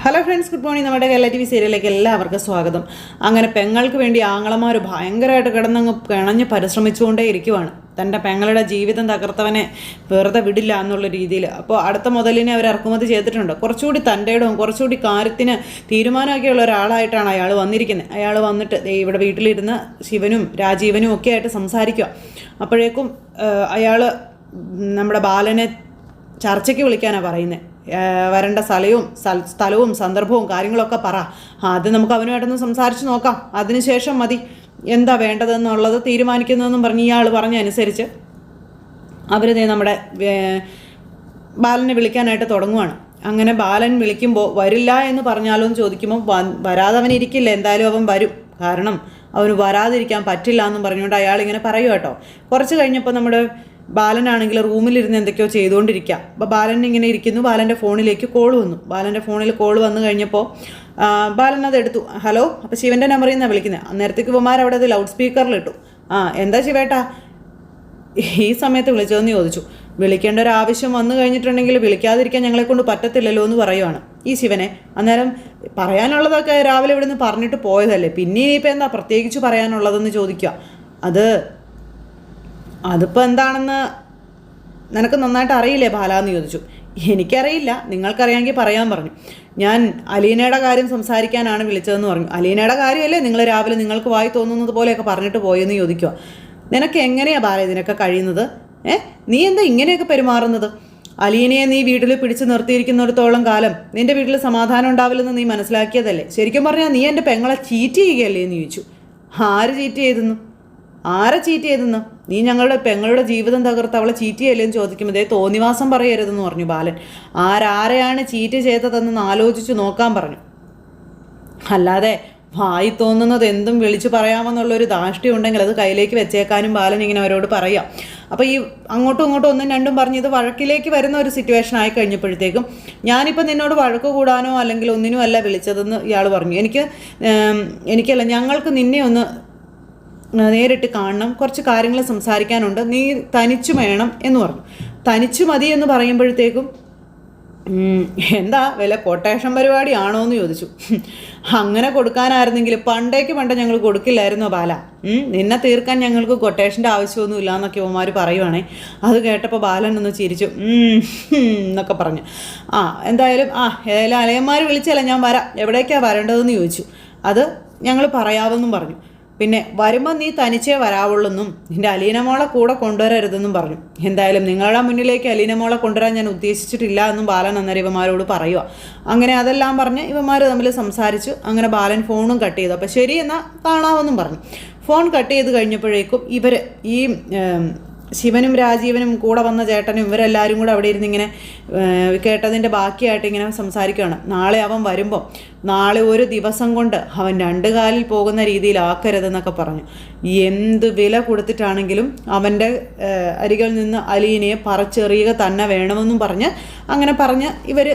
Hello friends, good morning. നമ്മുടെ Kerala TV സീരിയലിലേക്ക് എല്ലാവർക്കും സ്വാഗതം. അങ്ങനെ പെങ്ങൾക്ക് വേണ്ടി ആങ്ങളമാർ ഭയങ്കരമായിട്ട് കിടന്നങ്ങ് കിണഞ്ഞ് പരിശ്രമിച്ചുകൊണ്ടേ ഇരിക്കുവാണ്. തൻ്റെ പെങ്ങളുടെ ജീവിതം തകർത്തവനെ വെറുതെ വിടില്ല എന്നുള്ള രീതിയിൽ. അപ്പോൾ അടുത്ത മുതലിനെ അവർ ഇറക്കുമതി ചെയ്തിട്ടുണ്ട്. കുറച്ചുകൂടി തൻ്റെ ഇടവും കുറച്ചുകൂടി കാര്യത്തിന് തീരുമാനമൊക്കെയുള്ള ഒരാളായിട്ടാണ് അയാൾ വന്നിരിക്കുന്നത്. അയാൾ വന്നിട്ട് ഇവിടെ വീട്ടിലിരുന്ന് ശിവനും രാജീവനും ഒക്കെ ആയിട്ട് സംസാരിക്കുക. അപ്പോഴേക്കും അയാൾ നമ്മുടെ ബാലനെ ചർച്ചയ്ക്ക് വിളിക്കാനാണ് പറയുന്നത്. വരേണ്ട സ്ഥലവും സന്ദർഭവും കാര്യങ്ങളൊക്കെ പറ, അത് നമുക്ക് അവനുമായിട്ടൊന്ന് സംസാരിച്ച് നോക്കാം, അതിനുശേഷം മതി എന്താ വേണ്ടതെന്നുള്ളത് തീരുമാനിക്കുന്നതെന്നും പറഞ്ഞ് ഇയാൾ പറഞ്ഞനുസരിച്ച് അവർ നമ്മുടെ ബാലനെ വിളിക്കാനായിട്ട് തുടങ്ങുവാണ്. അങ്ങനെ ബാലൻ വിളിക്കുമ്പോൾ വരില്ല എന്ന് പറഞ്ഞാലോ എന്ന് ചോദിക്കുമ്പോൾ വരാതെ അവൻ ഇരിക്കില്ല, എന്തായാലും അവൻ വരും, കാരണം അവന് വരാതിരിക്കാൻ പറ്റില്ല എന്നും പറഞ്ഞുകൊണ്ട് അയാൾ ഇങ്ങനെ പറയും കേട്ടോ. കുറച്ച് കഴിഞ്ഞപ്പോൾ നമ്മുടെ ബാലനാണെങ്കിൽ റൂമിലിരുന്ന് എന്തൊക്കെയോ ചെയ്തുകൊണ്ടിരിക്കുക. അപ്പോൾ ബാലൻ ഇങ്ങനെ ഇരിക്കുന്നു. ബാലൻ്റെ ഫോണിലേക്ക് കോൾ വന്നു. ബാലൻ്റെ ഫോണിൽ കോൾ വന്നു കഴിഞ്ഞപ്പോൾ ബാലൻ അത് എടുത്തു. ഹലോ, അപ്പോൾ ശിവൻ്റെ നമ്പറിൽ നിന്നാണ് വിളിക്കുന്നത്. അന്നേരത്തേക്ക് ഇവന്മാർ അവിടെ അത് ലൗഡ് സ്പീക്കറിലിട്ടു. എന്താ ശിവേട്ടാ ഈ സമയത്ത് വിളിച്ചതെന്ന് ചോദിച്ചു. വിളിക്കേണ്ട ഒരു ആവശ്യം വന്നു കഴിഞ്ഞിട്ടുണ്ടെങ്കിൽ വിളിക്കാതിരിക്കാൻ ഞങ്ങളെക്കൊണ്ട് പറ്റത്തില്ലല്ലോ എന്ന് പറയുവാണ് ഈ ശിവനെ. അന്നേരം പറയാനുള്ളതൊക്കെ രാവിലെ ഇവിടെ നിന്ന് പറഞ്ഞിട്ട് പോയതല്ലേ, പിന്നെ ഇനിയിപ്പോൾ എന്താ പ്രത്യേകിച്ച് പറയാനുള്ളതെന്ന് ചോദിക്കുക. അതിപ്പോൾ എന്താണെന്ന് നിനക്ക് നന്നായിട്ട് അറിയില്ലേ ബാലാന്ന് ചോദിച്ചു. എനിക്കറിയില്ല, നിങ്ങൾക്കറിയാമെങ്കിൽ പറയാൻ പറഞ്ഞു. ഞാൻ അലീനയുടെ കാര്യം സംസാരിക്കാനാണ് വിളിച്ചതെന്ന് പറഞ്ഞു. അലീനയുടെ കാര്യമല്ലേ നിങ്ങൾ രാവിലെ നിങ്ങൾക്ക് വായി തോന്നുന്നത് പോലെയൊക്കെ പറഞ്ഞിട്ട് പോയെന്ന് ചോദിക്കുക. നിനക്ക് എങ്ങനെയാണ് ബാല ഇതിനൊക്കെ കഴിയുന്നത്? നീ എന്താ ഇങ്ങനെയൊക്കെ പെരുമാറുന്നത്? അലീനയെ നീ വീട്ടിൽ പിടിച്ചു നിർത്തിയിരിക്കുന്നിടത്തോളം കാലം നിൻ്റെ വീട്ടിൽ സമാധാനം ഉണ്ടാവില്ലെന്ന് നീ മനസ്സിലാക്കിയതല്ലേ? ശരിക്കും പറഞ്ഞാൽ നീ എൻ്റെ പെങ്ങളെ ചീറ്റ് ചെയ്യുകയല്ലേ എന്ന് ചോദിച്ചു. ആര് ചീറ്റ് ചെയ്തെന്നു? ആരെ ചീറ്റ് ചെയ്തെന്ന്? നീ ഞങ്ങളുടെ പെങ്ങളുടെ ജീവിതം തകർത്ത് അവളെ ചീറ്റ് ചെയ്യല്ലേന്ന് ചോദിക്കുമ്പോൾ ഇതേ തോന്നിവാസം പറയരുതെന്ന് പറഞ്ഞു ബാലൻ. ആരെയാണ് ചീറ്റ് ചെയ്തതെന്ന് ആലോചിച്ച് നോക്കാൻ പറഞ്ഞു. അല്ലാതെ വായി തോന്നുന്നത് എന്തും വിളിച്ചു പറയാമെന്നുള്ളൊരു ധാഷ്ട്യം ഉണ്ടെങ്കിൽ അത് കയ്യിലേക്ക് വെച്ചേക്കാനും ബാലൻ ഇങ്ങനെ അവരോട് പറയാം. അപ്പോൾ ഈ അങ്ങോട്ടും ഇങ്ങോട്ടും ഒന്നും രണ്ടും പറഞ്ഞ് ഇത് വഴക്കിലേക്ക് വരുന്ന ഒരു സിറ്റുവേഷൻ ആയി കഴിഞ്ഞപ്പോഴത്തേക്കും ഞാനിപ്പോൾ നിന്നോട് വഴക്ക് കൂടാനോ അല്ലെങ്കിൽ ഒന്നിനും അല്ല വിളിച്ചതെന്ന് ഇയാൾ പറഞ്ഞു. എനിക്കല്ല, ഞങ്ങൾക്ക് നിന്നെ ഒന്ന് നേരിട്ട് കാണണം, കുറച്ച് കാര്യങ്ങൾ സംസാരിക്കാനുണ്ട്, നീ തനിച്ചു വേണം എന്ന് പറഞ്ഞു. തനിച്ചു മതി എന്ന് പറയുമ്പോഴത്തേക്കും എന്താ വല്ല കൊട്ടേഷൻ പരിപാടിയാണോ എന്ന് ചോദിച്ചു. അങ്ങനെ കൊടുക്കാനായിരുന്നെങ്കിൽ പണ്ട് ഞങ്ങൾ കൊടുക്കില്ലായിരുന്നോ ബാല? നിന്നെ തീർക്കാൻ ഞങ്ങൾക്ക് കൊട്ടേഷൻ്റെ ആവശ്യമൊന്നുമില്ല എന്നൊക്കെ ഇവന്മാർ പറയുവാണേ. അത് കേട്ടപ്പോൾ ബാലൻ ഒന്ന് ചിരിച്ചു എന്നൊക്കെ പറഞ്ഞു. എന്തായാലും ഏതായാലും അലയന്മാർ വിളിച്ചല്ല, ഞാൻ വരാം, എവിടേക്കാണ് വരേണ്ടതെന്ന് ചോദിച്ചു. അത് ഞങ്ങൾ പറയാമെന്നും പറഞ്ഞു. പിന്നെ വരുമ്പോൾ നീ തനിച്ചേ വരാവുള്ളെന്നും നിൻ്റെ അലീനമോളെ കൂടെ കൊണ്ടുവരരുതെന്നും പറഞ്ഞു. എന്തായാലും നിങ്ങളുടെ മുന്നിലേക്ക് അലീനമോളെ കൊണ്ടുവരാൻ ഞാൻ ഉദ്ദേശിച്ചിട്ടില്ല എന്നും ബാലൻ അന്നേരം ഇവന്മാരോട് പറയുക. അങ്ങനെ അതെല്ലാം പറഞ്ഞ് ഇവന്മാർ തമ്മിൽ സംസാരിച്ചു. അങ്ങനെ ബാലൻ ഫോണും കട്ട് ചെയ്തു. അപ്പോൾ ശരി എന്നാൽ കാണാമെന്നും പറഞ്ഞു. ഫോൺ കട്ട് ചെയ്ത് കഴിഞ്ഞപ്പോഴേക്കും ഇവർ ഈ ശിവനും രാജീവനും കൂടെ വന്ന ചേട്ടനും ഇവരെല്ലാവരും കൂടെ അവിടെ ഇരുന്ന് ഇങ്ങനെ കേട്ടതിൻ്റെ ബാക്കിയായിട്ട് ഇങ്ങനെ സംസാരിക്കുകയാണ്. നാളെ അവൻ വരുമ്പോൾ നാളെ ഒരു ദിവസം കൊണ്ട് അവൻ 2 കാലിൽ പോകുന്ന രീതിയിലാക്കരുതെന്നൊക്കെ പറഞ്ഞു. എന്ത് വില കൊടുത്തിട്ടാണെങ്കിലും അവൻ്റെ അരികിൽ നിന്ന് അലീനയെ പറിച്ചെറിയുക തന്നെ വേണമെന്നും പറഞ്ഞ് ഇവർ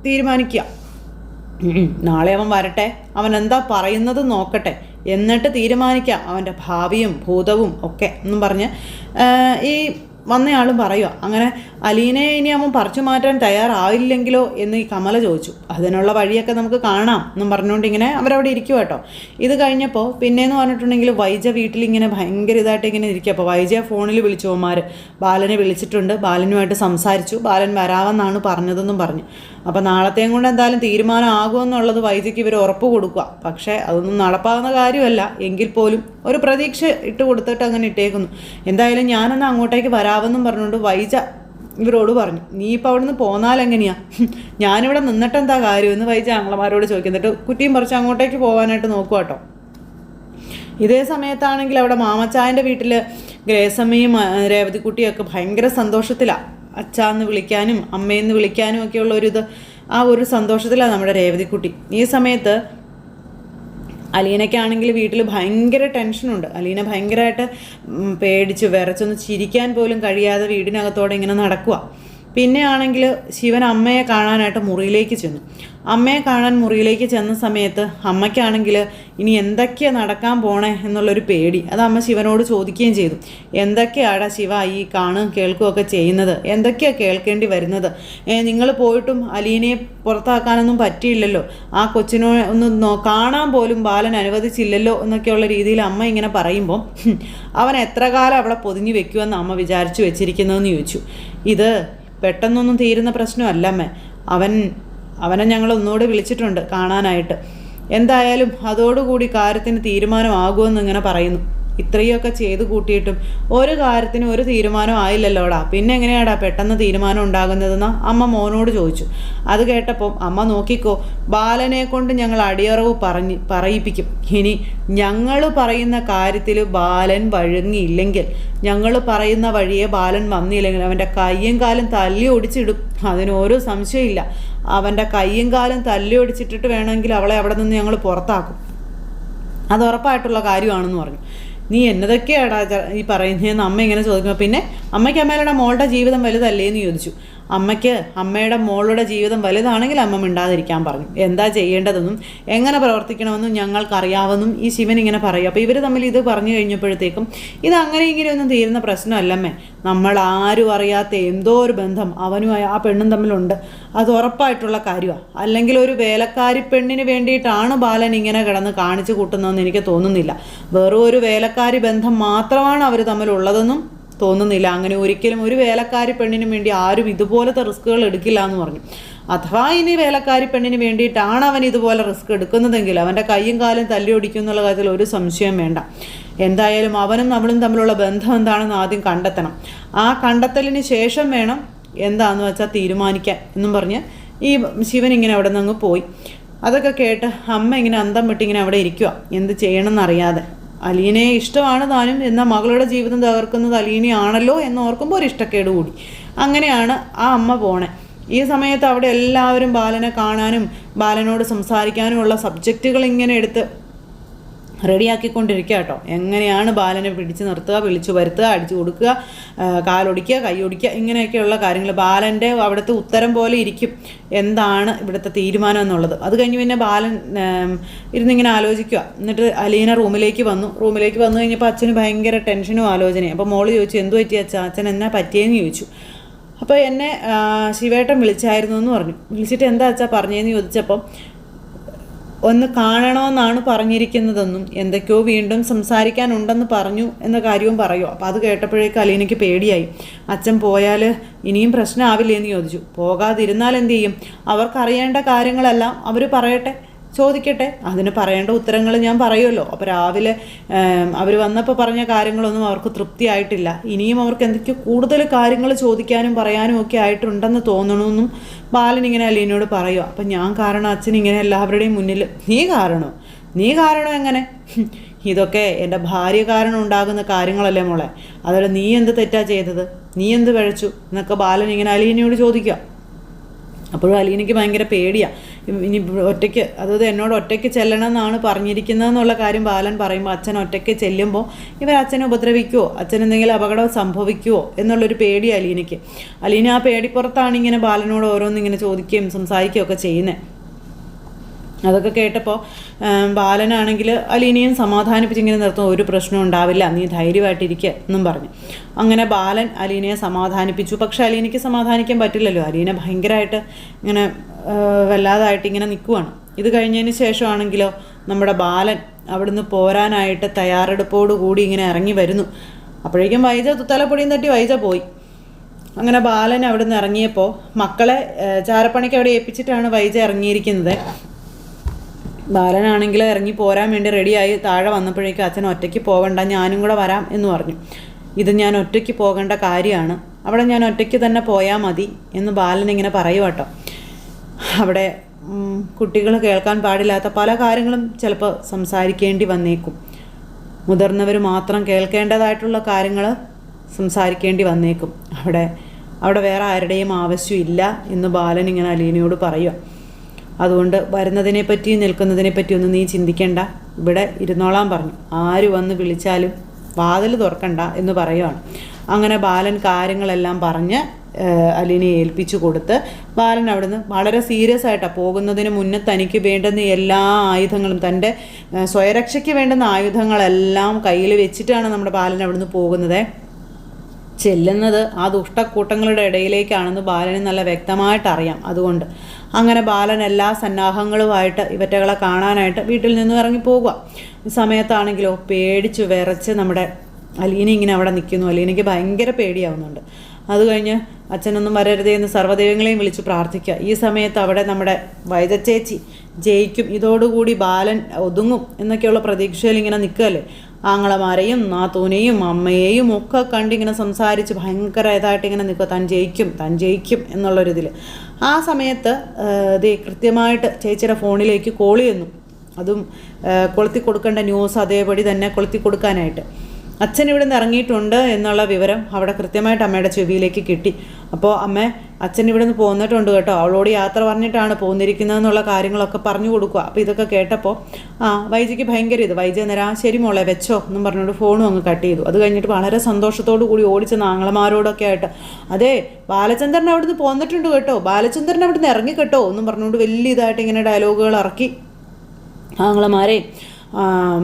തീരുമാനിക്കുക. നാളെ അവൻ വരട്ടെ, അവൻ എന്താ പറയുന്നത് നോക്കട്ടെ, എന്നിട്ട് തീരുമാനിക്കാം അവൻ്റെ ഭാവിയും ഭൂതവും ഒക്കെ എന്നും പറഞ്ഞ് ഈ വന്നയാളും പറയുക. അങ്ങനെ അലീനയെ ഇനി അവൻ പറിച്ചു മാറ്റാൻ തയ്യാറാവില്ലെങ്കിലോ എന്ന് ഈ കമല ചോദിച്ചു. അതിനുള്ള വഴിയൊക്കെ നമുക്ക് കാണാം എന്നും പറഞ്ഞുകൊണ്ട് ഇങ്ങനെ അവരവിടെ ഇരിക്കുക കേട്ടോ. ഇത് കഴിഞ്ഞപ്പോൾ പിന്നെയെന്ന് പറഞ്ഞിട്ടുണ്ടെങ്കിൽ വൈജ വീട്ടിലിങ്ങനെ ഭയങ്കര ഇതായിട്ട് ഇങ്ങനെ ഇരിക്കുക. അപ്പോൾ വൈജ ഫോണിൽ വിളിച്ചവന്മാർ ബാലനെ വിളിച്ചിട്ടുണ്ട്, ബാലനുമായിട്ട് സംസാരിച്ചു, ബാലൻ വരാമെന്നാണ് പറഞ്ഞതെന്നും പറഞ്ഞു. അപ്പോൾ നാളത്തെയും കൊണ്ട് എന്തായാലും തീരുമാനമാകുമെന്നുള്ളത് വൈജയ്ക്ക് ഇവർ ഉറപ്പ് കൊടുക്കുക. പക്ഷേ അതൊന്നും നടപ്പാകുന്ന കാര്യമല്ല, എങ്കിൽ പോലും ഒരു പ്രതീക്ഷ ഇട്ട് കൊടുത്തിട്ട് അങ്ങനെ ഇട്ടേക്കുന്നു. എന്തായാലും ഞാനെന്നാൽ അങ്ങോട്ടേക്ക് വരാമെന്നും പറഞ്ഞുകൊണ്ട് വൈജ ഇവരോട് പറഞ്ഞു. നീ ഇപ്പോൾ അവിടെ നിന്ന് പോന്നാലെങ്ങനെയാ? ഞാനിവിടെ നിന്നിട്ടെന്താ കാര്യമെന്ന് വൈജ ആങ്ങളമാരോട് ചോദിക്കുന്നിട്ട് കുറ്റിയും പറിച്ച് അങ്ങോട്ടേക്ക് പോകാനായിട്ട് നോക്കുക കേട്ടോ. ഇതേ സമയത്താണെങ്കിൽ അവിടെ മാമച്ചായൻ്റെ വീട്ടിൽ ഗ്രേസമ്മയും രേവതിക്കുട്ടിയൊക്കെ ഭയങ്കര സന്തോഷത്തിലാണ്. അച്ഛാന്ന് വിളിക്കാനും അമ്മയെന്ന് വിളിക്കാനും ഒക്കെയുള്ള ഒരു സന്തോഷത്തിലാണ് നമ്മുടെ രേവതിക്കുട്ടി. ഈ സമയത്ത് അലീനയ്ക്കാണെങ്കിൽ വീട്ടിൽ ഭയങ്കര ടെൻഷനുണ്ട്. അലീന ഭയങ്കരമായിട്ട് പേടിച്ച് വിറച്ചൊന്ന് ചിരിക്കാൻ പോലും കഴിയാതെ വീടിനകത്തോടെ ഇങ്ങനെ നടക്കുക. പിന്നെ ആണെങ്കിൽ ശിവൻ അമ്മയെ കാണാനായിട്ട് മുറിയിലേക്ക് ചെന്നു. അമ്മയെ കാണാൻ മുറിയിലേക്ക് ചെന്ന സമയത്ത് അമ്മയ്ക്കാണെങ്കിൽ ഇനി എന്തൊക്കെയാണ് നടക്കാൻ പോണേ എന്നുള്ളൊരു പേടി. അത് അമ്മ ശിവനോട് ചോദിക്കുകയും ചെയ്തു. എന്തൊക്കെയാടാ ശിവ ഈ കാണുകയും കേൾക്കുകയൊക്കെ ചെയ്യുന്നത്? എന്തൊക്കെയാണ് കേൾക്കേണ്ടി വരുന്നത്? നിങ്ങൾ പോയിട്ടും അലീനയെ പുറത്താക്കാനൊന്നും പറ്റിയില്ലല്ലോ, ആ കൊച്ചിനോ ഒന്ന് കാണാൻ പോലും ബാലൻ അനുവദിച്ചില്ലല്ലോ എന്നൊക്കെയുള്ള രീതിയിൽ അമ്മ ഇങ്ങനെ പറയുമ്പോൾ അവൻ എത്ര കാലം അവിടെ പൊതിഞ്ഞു വെക്കുമെന്ന് അമ്മ വിചാരിച്ചു വെച്ചിരിക്കുന്നതെന്ന് ചോദിച്ചു. ഇത് പെട്ടെന്നൊന്നും തീരുന്ന പ്രശ്നമല്ല അമ്മേ. അവനെ ഞങ്ങൾ ഒന്നുകൂടെ വിളിച്ചിട്ടുണ്ട് കാണാനായിട്ട്. എന്തായാലും അതോടുകൂടി കാര്യത്തിന് തീരുമാനമാകുമെന്ന് ഇങ്ങനെ പറയുന്നു. ഇത്രയൊക്കെ ചെയ്ത് കൂട്ടിയിട്ടും ഒരു കാര്യത്തിന് ഒരു തീരുമാനം ആയില്ലല്ലോടാ, പിന്നെ എങ്ങനെയാടാ പെട്ടെന്ന് തീരുമാനം ഉണ്ടാകുന്നതെന്ന് അമ്മ മോനോട് ചോദിച്ചു. അത് കേട്ടപ്പോൾ അമ്മ നോക്കിക്കോ, ബാലനെ കൊണ്ട് ഞങ്ങൾ അടിയറവ് പറയിപ്പിക്കും. ഇനി ഞങ്ങൾ പറയുന്ന കാര്യത്തിൽ ബാലൻ വഴങ്ങിയില്ലെങ്കിൽ, ഞങ്ങൾ പറയുന്ന വഴിയെ ബാലൻ വന്നില്ലെങ്കിൽ അവൻ്റെ കയ്യും കാലും തല്ലി ഒടിച്ചിടും. അതിനൊരു സംശയമില്ല. അവൻ്റെ കയ്യും കാലും തല്ലി ഒടിച്ചിട്ടിട്ട് വേണമെങ്കിൽ അവളെ അവിടെ നിന്ന് ഞങ്ങൾ പുറത്താക്കും. അത് ഉറപ്പായിട്ടുള്ള കാര്യമാണെന്ന് പറഞ്ഞു. നീ എന്നതൊക്കെയാടാ ഈ പറയുന്നതെന്ന് അമ്മ ഇങ്ങനെ ചോദിക്കുമ്പോൾ പിന്നെ അമ്മയ്ക്ക് അമ്മയുടെ മോളുടെ ജീവിതം വലുതല്ലേ എന്ന് ചോദിച്ചു. അമ്മയ്ക്ക് അമ്മയുടെ മോളുടെ ജീവിതം വലുതാണെങ്കിൽ അമ്മ മിണ്ടാതിരിക്കാൻ പറഞ്ഞു. എന്താ ചെയ്യേണ്ടതെന്നും എങ്ങനെ പ്രവർത്തിക്കണമെന്നും ഞങ്ങൾക്കറിയാമെന്നും ഈ ശിവൻ ഇങ്ങനെ പറയും. അപ്പോൾ ഇവർ തമ്മിൽ ഇത് പറഞ്ഞു കഴിഞ്ഞപ്പോഴത്തേക്കും ഇത് അങ്ങനെ ഇങ്ങനെയൊന്നും തീരുന്ന പ്രശ്നമല്ലമ്മേ. നമ്മൾ ആരും അറിയാത്ത എന്തോ ഒരു ബന്ധം അവനും ആ പെണ്ണും തമ്മിലുണ്ട്. അത് ഉറപ്പായിട്ടുള്ള കാര്യമാണ്. അല്ലെങ്കിൽ ഒരു വേലക്കാരി പെണ്ണിന് വേണ്ടിയിട്ടാണ് ബാലൻ ഇങ്ങനെ കിടന്ന് കാണിച്ചു കൂട്ടുന്നതെന്ന് എനിക്ക് തോന്നുന്നില്ല. വെറും ഒരു വേലക്കാരി ബന്ധം മാത്രമാണ് അവർ തമ്മിലുള്ളതെന്നും തോന്നുന്നില്ല. അങ്ങനെ ഒരിക്കലും ഒരു വേലക്കാരി പെണ്ണിന് വേണ്ടി ആരും ഇതുപോലത്തെ റിസ്കുകൾ എടുക്കില്ല എന്ന് പറഞ്ഞു. അഥവാ ഇനി വേലക്കാരി പെണ്ണിന് വേണ്ടിയിട്ടാണ് അവൻ ഇതുപോലെ റിസ്ക് എടുക്കുന്നതെങ്കിൽ അവൻ്റെ കയ്യും കാലും തല്ലി ഒടിക്കും എന്നുള്ള കാര്യത്തിൽ ഒരു സംശയം വേണ്ട. എന്തായാലും അവനും അവളും തമ്മിലുള്ള ബന്ധം എന്താണെന്ന് ആദ്യം കണ്ടെത്തണം. ആ കണ്ടെത്തലിന് ശേഷം വേണം എന്താണെന്ന് വെച്ചാൽ തീരുമാനിക്കാൻ എന്നും പറഞ്ഞ് ഈ ശിവൻ ഇങ്ങനെ അവിടെ നിന്ന് അങ്ങ് പോയി. അതൊക്കെ കേട്ട് അമ്മ ഇങ്ങനെ അന്തം വിട്ടിങ്ങനെ അവിടെ ഇരിക്കുക, എന്ത് ചെയ്യണമെന്നറിയാതെ. അലീനയെ ഇഷ്ടമാണ് താനും, എന്നാൽ മകളുടെ ജീവിതം തകർക്കുന്നത് അലീനയാണല്ലോ എന്ന് ഓർക്കുമ്പോൾ ഒരു ഇഷ്ടക്കേട് കൂടി. അങ്ങനെയാണ് ആ അമ്മ പോണേ. ഈ സമയത്ത് അവിടെ എല്ലാവരും ബാലനെ കാണാനും ബാലനോട് സംസാരിക്കാനുമുള്ള സബ്ജക്റ്റുകൾ ഇങ്ങനെ എടുത്ത് റെഡിയാക്കിക്കൊണ്ടിരിക്കുക കേട്ടോ. എങ്ങനെയാണ് ബാലനെ പിടിച്ച് നിർത്തുക, വിളിച്ചു വരുത്തുക, അടിച്ചു കൊടുക്കുക, കാലൊടിക്കുക, കൈയൊടിക്കുക, ഇങ്ങനെയൊക്കെയുള്ള കാര്യങ്ങൾ ബാലൻ്റെ അവിടുത്തെ ഉത്തരം പോലെ ഇരിക്കും എന്താണ് ഇവിടുത്തെ തീരുമാനം എന്നുള്ളത്. അത് കഴിഞ്ഞ് പിന്നെ ബാലൻ ഇരുന്നിങ്ങനെ ആലോചിക്കുക. എന്നിട്ട് അലീന റൂമിലേക്ക് വന്നു കഴിഞ്ഞപ്പോൾ അച്ഛന് ഭയങ്കര ടെൻഷനും ആലോചനയും. അപ്പോൾ മോള് ചോദിച്ചു, എന്തു പറ്റി അച്ഛൻ എന്നാ പറ്റിയെന്ന് ചോദിച്ചു. അപ്പോൾ എന്നെ ശിവേട്ടൻ വിളിച്ചായിരുന്നു എന്ന് പറഞ്ഞു. വിളിച്ചിട്ട് എന്താ അച്ഛാ പറഞ്ഞതെന്ന് ചോദിച്ചപ്പം ഒന്ന് കാണണമെന്നാണ് പറഞ്ഞിരിക്കുന്നതെന്നും എന്തൊക്കെയോ വീണ്ടും സംസാരിക്കാനുണ്ടെന്ന് പറഞ്ഞു എന്ന കാര്യവും പറയുമോ. അപ്പോൾ അത് കേട്ടപ്പോഴേക്കും അലീനയ്ക്ക് പേടിയായി. അച്ഛൻ പോയാൽ ഇനിയും പ്രശ്നമാവില്ലേ എന്ന് ചോദിച്ചു. പോകാതിരുന്നാൽ എന്തു ചെയ്യും? അവർക്കറിയേണ്ട കാര്യങ്ങളെല്ലാം അവർ പറയട്ടെ, ചോദിക്കട്ടെ, അതിന് പറയേണ്ട ഉത്തരങ്ങൾ ഞാൻ പറയുമല്ലോ. അപ്പോൾ രാവിലെ അവർ വന്നപ്പോൾ പറഞ്ഞ കാര്യങ്ങളൊന്നും അവർക്ക് തൃപ്തിയായിട്ടില്ല. ഇനിയും അവർക്ക് എന്തൊക്കെയോ കൂടുതൽ കാര്യങ്ങൾ ചോദിക്കാനും പറയാനും ഒക്കെ ആയിട്ടുണ്ടെന്ന് തോന്നണമെന്നും ബാലൻ ഇങ്ങനെ അലീനയോട് പറയുക. അപ്പം ഞാൻ കാരണം അച്ഛൻ ഇങ്ങനെ എല്ലാവരുടെയും മുന്നിൽ നീ കാരണം എങ്ങനെ? ഇതൊക്കെ എൻ്റെ ഭാര്യ കാരണം ഉണ്ടാകുന്ന കാര്യങ്ങളല്ലേ മോളെ. അതോടെ നീ എന്ത് തെറ്റാ ചെയ്തത്? നീ എന്ത് പഴച്ചു എന്നൊക്കെ ബാലൻ ഇങ്ങനെ അലീനയോട് ചോദിക്കുക. അപ്പോഴും അലീനയ്ക്ക് ഭയങ്കര പേടിയാണ്. ഇനി ഒറ്റയ്ക്ക്, അതായത് എന്നോട് ഒറ്റയ്ക്ക് ചെല്ലണം എന്നാണ് പറഞ്ഞിരിക്കുന്നതെന്നുള്ള കാര്യം ബാലൻ പറയുമ്പോൾ അച്ഛൻ ഒറ്റയ്ക്ക് ചെല്ലുമ്പോൾ ഇവർ അച്ഛനെ ഉപദ്രവിക്കുമോ, അച്ഛൻ എന്തെങ്കിലും അപകടം സംഭവിക്കുമോ എന്നുള്ളൊരു പേടി അലീനയ്ക്ക്. അലീന ആ പേടിപ്പുറത്താണ് ഇങ്ങനെ ബാലനോട് ഓരോന്നിങ്ങനെ ചോദിക്കുകയും സംസാരിക്കുകയും ഒക്കെ ചെയ്യുന്നത്. അതൊക്കെ കേട്ടപ്പോൾ ബാലനാണെങ്കിൽ അലീനയും സമാധാനിപ്പിച്ചിങ്ങനെ നിർത്തും. ഒരു പ്രശ്നവും ഉണ്ടാവില്ല, നീ ധൈര്യമായിട്ടിരിക്കുക എന്നും പറഞ്ഞു. അങ്ങനെ ബാലൻ അലീനയെ സമാധാനിപ്പിച്ചു. പക്ഷെ അലീനയ്ക്ക് സമാധാനിക്കാൻ പറ്റില്ലല്ലോ. അലീന ഭയങ്കരമായിട്ട് ഇങ്ങനെ വല്ലാതായിട്ട് ഇങ്ങനെ നിൽക്കുവാണ്. ഇത് കഴിഞ്ഞതിന് ശേഷമാണെങ്കിലോ നമ്മുടെ ബാലൻ അവിടുന്ന് പോരാനായിട്ട് തയ്യാറെടുപ്പോടു കൂടി ഇങ്ങനെ ഇറങ്ങി വരുന്നു. അപ്പോഴേക്കും വൈജ തലപ്പൊടിയും തട്ടി വൈജ പോയി. അങ്ങനെ ബാലൻ അവിടെ നിന്ന് ഇറങ്ങിയപ്പോൾ മക്കളെ ചാരപ്പണിക്ക് അവിടെ ഏൽപ്പിച്ചിട്ടാണ് വൈജ ഇറങ്ങിയിരിക്കുന്നത്. ബാലനാണെങ്കിൽ ഇറങ്ങി പോരാൻ വേണ്ടി റെഡിയായി താഴെ വന്നപ്പോഴേക്കും അച്ഛൻ ഒറ്റയ്ക്ക് പോകണ്ട, ഞാനും കൂടെ വരാം എന്ന് പറഞ്ഞു. ഇത് ഞാൻ ഒറ്റയ്ക്ക് പോകേണ്ട കാര്യമാണ്, അവിടെ ഞാൻ ഒറ്റയ്ക്ക് തന്നെ പോയാൽ മതി എന്ന് ബാലൻ ഇങ്ങനെ പറയും കേട്ടോ. അവിടെ കുട്ടികൾ കേൾക്കാൻ പാടില്ലാത്ത പല കാര്യങ്ങളും ചിലപ്പോൾ സംസാരിക്കേണ്ടി വന്നേക്കും. മുതിർന്നവർ മാത്രം കേൾക്കേണ്ടതായിട്ടുള്ള കാര്യങ്ങൾ സംസാരിക്കേണ്ടി വന്നേക്കും. അവിടെ വേറെ ആരുടെയും ആവശ്യമില്ല എന്ന് ബാലൻ ഇങ്ങനെ അലീനയോട് പറയുക. അതുകൊണ്ട് വരുന്നതിനെപ്പറ്റി നിൽക്കുന്നതിനെപ്പറ്റി ഒന്നും നീ ചിന്തിക്കേണ്ട, ഇവിടെ ഇരുന്നോളാൻ പറഞ്ഞു. ആര് വന്ന് വിളിച്ചാലും വാതിൽ തുറക്കണ്ട എന്ന് പറയുവാണ്. അങ്ങനെ ബാലൻ കാര്യങ്ങളെല്ലാം പറഞ്ഞ് അലീനെ ഏൽപ്പിച്ചു കൊടുത്ത് ബാലൻ അവിടുന്ന് വളരെ സീരിയസ് ആയിട്ടാണ് പോകുന്നതിന് മുന്നേ തനിക്ക് വേണ്ടുന്ന എല്ലാ ആയുധങ്ങളും തൻ്റെ സ്വയരക്ഷയ്ക്ക് വേണ്ടുന്ന ആയുധങ്ങളെല്ലാം കയ്യിൽ വെച്ചിട്ടാണ് നമ്മുടെ ബാലൻ അവിടുന്ന് പോകുന്നത്. ചെല്ലുന്നത് ആ ദുഷ്ടക്കൂട്ടങ്ങളുടെ ഇടയിലേക്കാണെന്ന് ബാലന് നല്ല വ്യക്തമായിട്ട് അറിയാം. അതുകൊണ്ട് അങ്ങനെ ബാലൻ എല്ലാ സന്നാഹങ്ങളുമായിട്ട് ഇവറ്റകളെ കാണാനായിട്ട് വീട്ടിൽ നിന്നും ഇറങ്ങി പോകുക. ഈ സമയത്താണെങ്കിലോ പേടിച്ച് വിറച്ച് നമ്മുടെ അലീന ഇങ്ങനെ അവിടെ നിൽക്കുന്നു. അലീനയ്ക്ക് ഭയങ്കര പേടിയാവുന്നുണ്ട്. അത് കഴിഞ്ഞ് അച്ഛനൊന്നും വരരുതേ എന്ന് സർവ്വദൈവങ്ങളെയും വിളിച്ച് പ്രാർത്ഥിക്കുക. ഈ സമയത്ത് അവിടെ നമ്മുടെ വൈദച്ചേച്ചി ജയിക്കും, ഇതോടുകൂടി ബാലൻ ഒതുങ്ങും എന്നൊക്കെയുള്ള പ്രതീക്ഷയിൽ ഇങ്ങനെ നിൽക്കുകയല്ലേ. ആങ്ങളമാരെയും നാത്തൂനെയും അമ്മയെയും ഒക്കെ കണ്ടിങ്ങനെ സംസാരിച്ച് ഭയങ്കര ഇതായിട്ട് ഇങ്ങനെ നിൽക്കുക, താൻ ജയിക്കും എന്നുള്ളൊരിതിൽ. ആ സമയത്ത് കൃത്യമായിട്ട് ചേച്ചിയുടെ ഫോണിലേക്ക് കോൾ ചെയ്യുന്നു. അതും കൊളുത്തി കൊടുക്കേണ്ട ന്യൂസ് അതേപടി തന്നെ കൊളുത്തി കൊടുക്കാനായിട്ട്. അച്ഛൻ ഇവിടെ നിന്ന് ഇറങ്ങിയിട്ടുണ്ട് എന്നുള്ള വിവരം അവിടെ കൃത്യമായിട്ട് അമ്മയുടെ ചെവിയിലേക്ക് കിട്ടി. അപ്പോൾ അമ്മ അച്ഛൻ ഇവിടെ നിന്ന് പോന്നിട്ടുണ്ട് കേട്ടോ, അവളോട് യാത്ര പറഞ്ഞിട്ടാണ് പോന്നിരിക്കുന്നതെന്നുള്ള കാര്യങ്ങളൊക്കെ പറഞ്ഞു കൊടുക്കുക. അപ്പോൾ ഇതൊക്കെ കേട്ടപ്പോൾ വൈജയ്ക്ക് ഭയങ്കര വൈജ നേരം ശരി മോളെ വെച്ചോ എന്നും പറഞ്ഞുകൊണ്ട് ഫോണും അങ്ങ് കട്ട് ചെയ്തു. അത് കഴിഞ്ഞിട്ട് വളരെ സന്തോഷത്തോടു കൂടി ഓടിച്ചെന്ന് ആങ്ങളമാരോടൊക്കെ ആയിട്ട് അതെ ബാലചന്ദ്രൻ അവിടുന്ന് പോന്നിട്ടുണ്ട് കേട്ടോ, ബാലചന്ദ്രൻ അവിടുന്ന് ഇറങ്ങി കേട്ടോ എന്നും പറഞ്ഞുകൊണ്ട് വലിയ ഇതായിട്ട് ഇങ്ങനെ ഡയലോഗുകൾ ഇറക്കി ആങ്ങളമാരെയും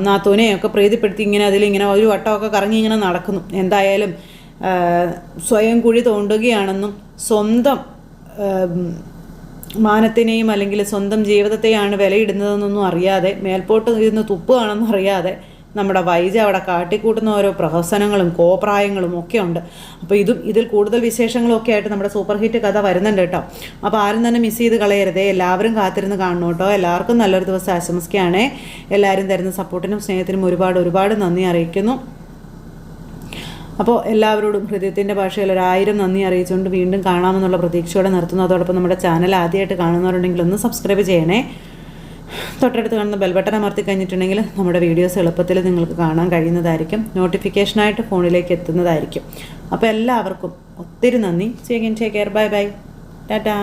നാത്തൂനെയൊക്കെ പ്രീതിപ്പെടുത്തി ഇങ്ങനെ അതിലിങ്ങനെ ഒരു വട്ടമൊക്കെ കറങ്ങി ഇങ്ങനെ നടക്കുന്നു. എന്തായാലും സ്വയം കുഴി തോണ്ടുകയാണെന്നും സ്വന്തം മാനത്തിനെയും അല്ലെങ്കിൽ സ്വന്തം ജീവിതത്തെയാണ് വിലയിടുന്നതെന്നൊന്നും അറിയാതെ മേൽപോട്ട് ഇരുന്ന് തുപ്പുകയാണെന്നും അറിയാതെ നമ്മുടെ വൈജ അവിടെ കാട്ടിക്കൂട്ടുന്ന ഓരോ പ്രഹസനങ്ങളും കോപ്രായങ്ങളും ഒക്കെ ഉണ്ട്. അപ്പോൾ ഇതിൽ കൂടുതൽ വിശേഷങ്ങളും ഒക്കെ ആയിട്ട് നമ്മുടെ സൂപ്പർ ഹിറ്റ് കഥ വരുന്നുണ്ട് കേട്ടോ. അപ്പോൾ ആരും തന്നെ മിസ് ചെയ്ത് കളയരുതേ, എല്ലാവരും കാത്തിരുന്ന് കാണണം കേട്ടോ. എല്ലാവർക്കും നല്ലൊരു ദിവസം ആശംസിക്കുകയാണേ. എല്ലാവരും തരുന്ന സപ്പോർട്ടിനും സ്നേഹത്തിനും ഒരുപാട് നന്ദി അറിയിക്കുന്നു. അപ്പോൾ എല്ലാവരോടും ഹൃദയത്തിൻ്റെ ഭാഷയിൽ 1000 നന്ദി അറിയിച്ചുകൊണ്ട് വീണ്ടും കാണാമെന്നുള്ള പ്രതീക്ഷയോടെ നിർത്തുന്നു. അതോടൊപ്പം നമ്മുടെ ചാനൽ ആദ്യമായിട്ട് കാണുന്നവരുണ്ടെങ്കിൽ ഒന്ന് സബ്സ്ക്രൈബ് ചെയ്യണേ. തൊട്ടടുത്ത് കാണുന്ന ബെൽ ബട്ടൺ അമർത്തി കഴിഞ്ഞിട്ടുണ്ടെങ്കിൽ നമ്മുടെ വീഡിയോസ് എളുപ്പത്തിൽ നിങ്ങൾക്ക് കാണാൻ കഴിയുന്നതായിരിക്കും, നോട്ടിഫിക്കേഷനായിട്ട് ഫോണിലേക്ക് എത്തുന്നതായിരിക്കും. അപ്പോൾ എല്ലാവർക്കും ഒത്തിരി നന്ദി. Take care, bye Tata.